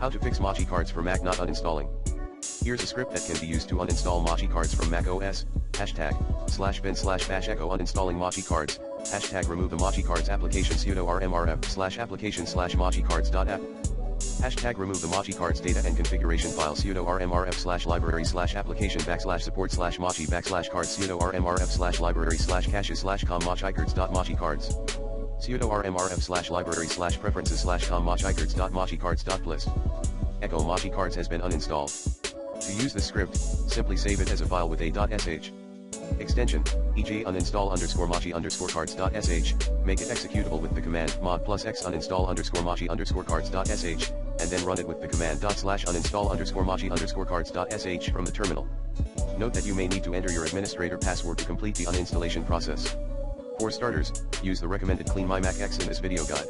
How to fix Mochi Cards for Mac not uninstalling. Here's a script that can be used to uninstall Mochi Cards from Mac OS. #bin/bash echo uninstalling Mochi Cards. #remove the Mochi Cards application sudo rmrf/application/mochicards.app. #remove the Mochi Cards data and configuration file sudo rmrf/library/application/support/mochi/cards sudo rmrf/library/caches/com mochicards.mochicards. sudo rmrf/library/preferences/com mochicards.mochicards.plus. Echo Mochi Cards has been uninstalled. To use the script, simply save it as a file with a .sh extension, e.g. uninstall_mochi_cards.sh, make it executable with the command mod +x uninstall_mochi_cards.sh, and then run it with the command /uninstall_mochi_cards.sh from the terminal. Note that you may need to enter your administrator password to complete the uninstallation process. For starters, use the recommended Clean My Mac X in this video guide.